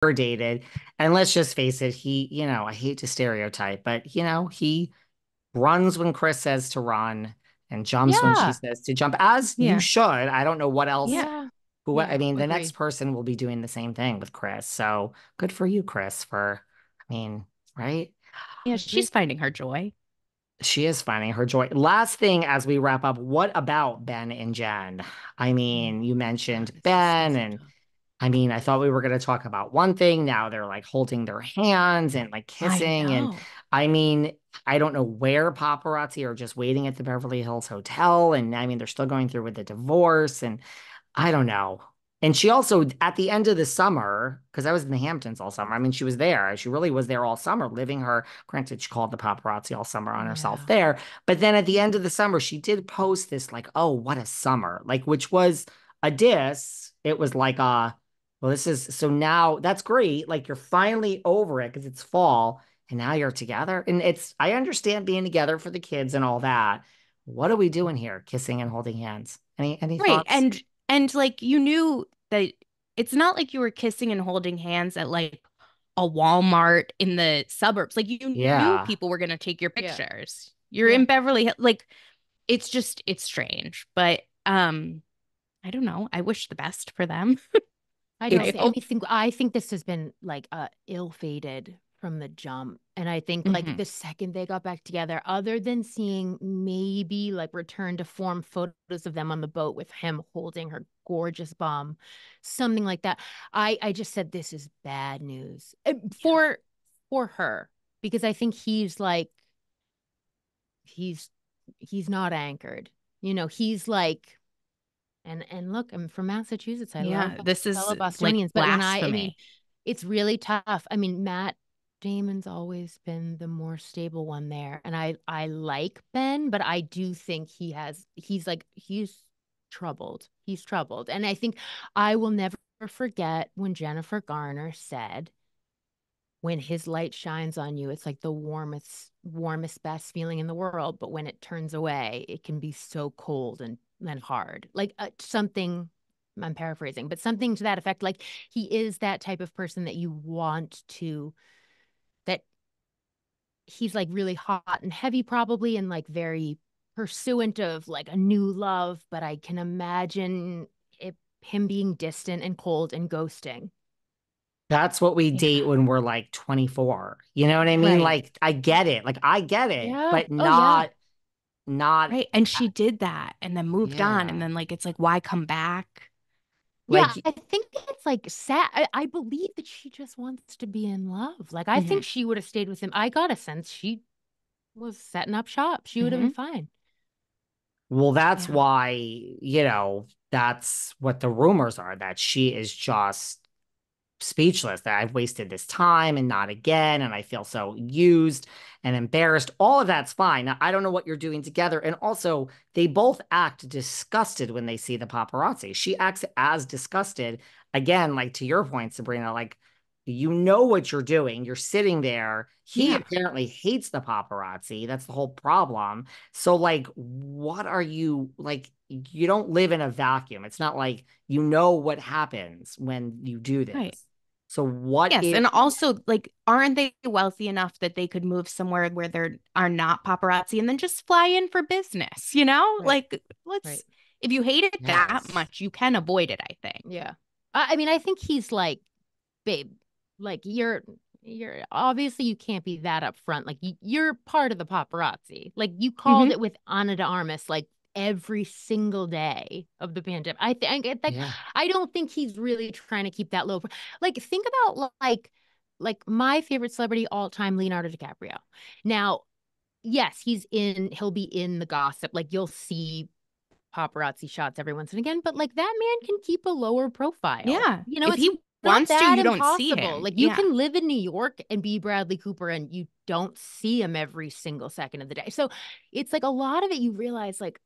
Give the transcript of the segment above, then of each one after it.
dated. And let's just face it, I hate to stereotype, but he runs when Chris says to run and jumps when she Yeah. says to jump, as you Yeah. should. I don't know what else. Yeah. Yeah. I Yeah. mean, the next Agree. person will be doing the same thing with Chris. So good for you, Chris, I mean, right? Yeah, Agree. she's finding her joy. She is finding her joy. Last thing as we wrap up, what about Ben and Jen? I Oh, mean, you God, mentioned this is Ben, also and tough. I mean, I thought we were going to talk about one thing. Now they're like holding their hands and like I kissing. And know. I mean, I don't know where paparazzi are just waiting at the Beverly Hills Hotel. And I mean, they're still going through with the divorce. And I don't know. And she also, at the end of the summer, because I was in the Hamptons all summer, I mean, she was there. She really was there all summer, living her, granted, she called the paparazzi all summer on herself Yeah. there. But then at the end of the summer, she did post this, like, oh, what a summer, like, which was a diss. It was like, well, this is so now that's great. Like, you're finally over it because it's fall and now you're together. And I understand being together for the kids and all that. What are we doing here? Kissing and holding hands. Any Right. thoughts? And like you knew that it's not like you were kissing and holding hands at like a Walmart in the suburbs. Like you knew Yeah. people were going to take your Yeah. pictures. You're Yeah. in Beverly Hills. Like it's strange, but I don't know. I wish the best for them. I It's don't I think hope. anything. I think this has been like ill-fated from the jump. And I think like Mhm. the second they got back together, other than seeing maybe like return to form photos of them on the boat with him holding her gorgeous bum, something like that. I just said this is bad news for her because I think he's he's not anchored. He's like and look, I'm from Massachusetts. I love Yeah, this is fellow like Bostonians, but I mean, blasphemy. it's really tough. I mean, Matt Damon's always been the more stable one there, and I like Ben, but I do think he's troubled. He's troubled, and I think I will never forget when Jennifer Garner said, "When his light shines on you, it's like the warmest, best feeling in the world. But when it turns away, it can be so cold and hard." Like something, I'm paraphrasing, but something to that effect. Like he is that type of person that you want to, that he's like really hot and heavy, probably, and like very pursuant of like a new love. But I can imagine him being distant and cold and ghosting. that's what we Yeah. date when we're like 24. You know what I mean? Right. Like I get it. Like I get it, Yeah. but Oh, yeah. not Right. And she did that and then moved on. And yeah. then like it's like, why come back? Yeah, Like I think it's like sad. I believe that she just wants to be in love. Like, I Hmm. think she would have stayed with him. I got a sense she was setting up shop. She would have been Hmm. fine. well, that's Yeah. why, that's what the rumors are that she is just speechless that I've wasted this time and not again. And I feel so used and embarrassed. All of that's fine. Now, I don't know what you're doing together. And also, they both act disgusted when they see the paparazzi. She acts as disgusted. Again, like to your point, Sabrina, like, you know what you're doing. You're sitting there. He Yeah. apparently hates the paparazzi. That's the whole problem. So, like, what are you like? You don't live in a vacuum. It's not like you know what happens when you do Right. this. So what Yes. is And also, like, aren't they wealthy enough that they could move somewhere where there are not paparazzi and then just fly in for business? You know, Right. like, Right. if you hate it that yes. much, you can avoid it, I think. Yeah. I mean, I think he's like, babe, like you're obviously you can't be that upfront. Like you're part of the paparazzi. Like you called Hmm. it with Ana de Armas like every single day of the pandemic. I think like Yeah. I don't think he's really trying to keep that low. Like think about like my favorite celebrity all time, Leonardo DiCaprio. Now, yes, he'll be in the gossip. Like you'll see paparazzi shots every once and again, but like that man can keep a lower profile. Yeah. If It's he not wants to, that you don't see impossible. him. Like you Yeah. can live in New York and be Bradley Cooper and you don't see him every single second of the day. So it's like a lot of it you realize like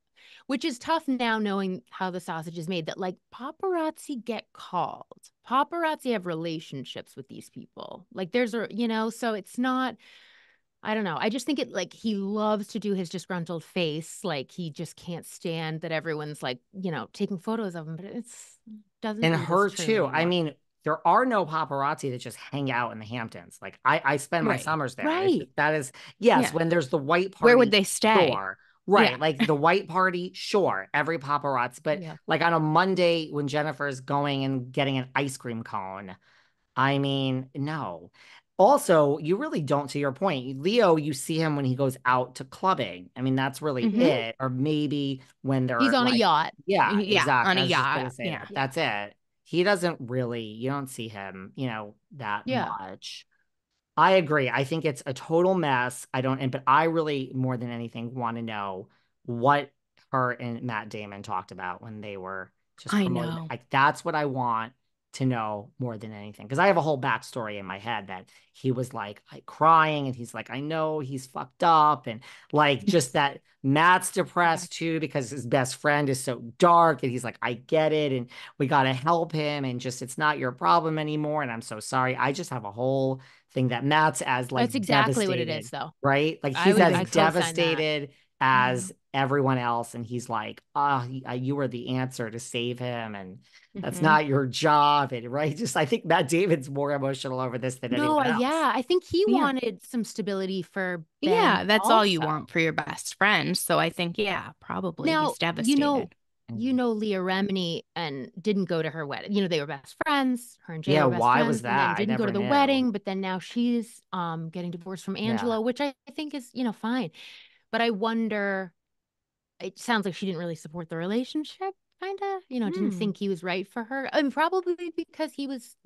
which is tough now knowing how the sausage is made that like paparazzi get called. Paparazzi have relationships with these people. Like so it's not I don't know. I just think it like he loves to do his disgruntled face. Like he just can't stand that everyone's like, taking photos of him, but it's doesn't And do this her true too. I anymore. mean, there are no paparazzi that just hang out in the Hamptons. Like I spend my Right. summers there. Right. That is, yes, Yeah. when there's the white Where would party, they stay? sure. Yeah. Right. Like the white party, sure. Every paparazzi. But Yeah. like on a Monday when Jennifer's going and getting an ice cream cone, I mean, no. Also, you really don't, to your point, Leo, you see him when he goes out to clubbing. I mean, that's really Hmm. it. Or maybe when He's they're on a like, yacht. yeah, Yeah, on exactly. a I was just gonna yacht. say Yeah. that. Yeah. That's it. He doesn't really, you don't see him, that Yeah. much. I agree. I think it's a total mess. But I really, more than anything, want to know what her and Matt Damon talked about when they were just I promoting. know. Like, that's what I want to know more than anything. Because I have a whole backstory in my head that he was like crying and he's like, I know he's fucked up. And like, just that Matt's depressed too because his best friend is so dark. And he's like, I get it. And we got to help him. And just, it's not your problem anymore. And I'm so sorry. I just have a whole thing that Matt's as That's like exactly what it is, devastated, though. right? Like he's as I co-sign that. devastated Yeah. as everyone else, and he's like, "Ah, you were the answer to save him, and that's Hmm. not your job." And right, just I think Matt David's more emotional over this than No, anyone else. yeah, I think he Yeah. wanted some stability for Ben Yeah, that's all you also. want for your best friend. So I think, yeah, probably he's Now, devastated. Mm. Leah Remini and didn't go to her wedding. They were best friends. Her and Jay Yeah, were best why was friends, and then that? I didn't go to never the knew. wedding. But then now she's getting divorced from Yeah. Angelo, which I think is fine. But I wonder. It sounds like she didn't really support the relationship. Kind of, didn't Hmm. think he was right for her. And probably because he was,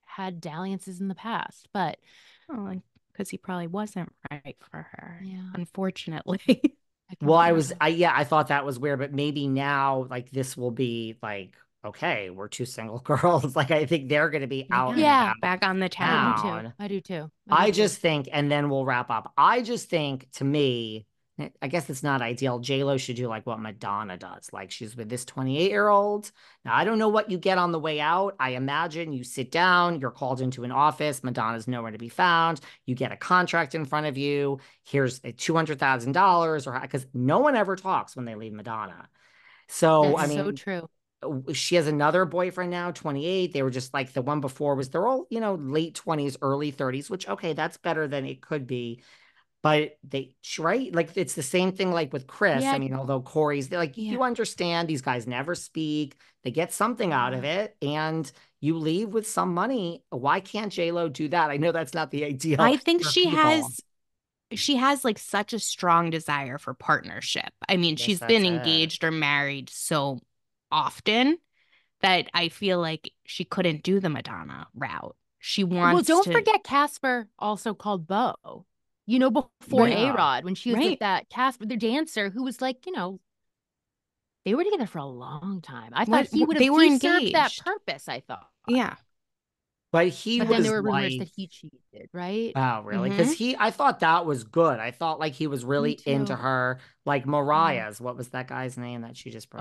had dalliances in the past. But Oh, like, because he probably wasn't right for her, yeah, unfortunately. I can Well, see that. I thought that was weird, but maybe now, like, this will be like, okay, we're two single girls. Like, I think they're going to be out and Yeah, Yeah, about back on the I do town. too. town. I do too. I do I too. just think, and then we'll wrap up. I just think to me, I guess it's not ideal. J-Lo should do like what Madonna does. Like she's with this 28-year-old. Now, I don't know what you get on the way out. I imagine you sit down, you're called into an office. Madonna's nowhere to be found. You get a contract in front of you. Here's a $200,000 or because no one ever talks when they leave Madonna. So, That's I Hmm. so mean, true. she has another boyfriend now, 28. They were just like the one before was they're all, late 20s, early 30s, which okay, that's better than it could be. But right? Like it's the same thing like with Chris. I Yeah, mean, although Corey's they're like, Yeah. you understand these guys never speak, they get something out of yeah. it, and you leave with some money. Why can't J-Lo do that? I know that's not the ideal I think for people. she has like such a strong desire for partnership. I mean, Yes, she's that's been it. engaged or married so often that I feel like she couldn't do the Madonna route. She Well, wants don't to, forget Casper also called Bo. Before right, Yeah. A-Rod, when she was with right. that Casper, the dancer, who was like, they were together for a long time. I thought What he would have they were he served that engaged. purpose, I thought. Yeah. But he But then there was were rumors like, that he cheated, right? wow, really? Because Hmm. I thought that was good. I thought like he was really Me into too. her, like Yeah. Mariah's. What was that guy's name that she just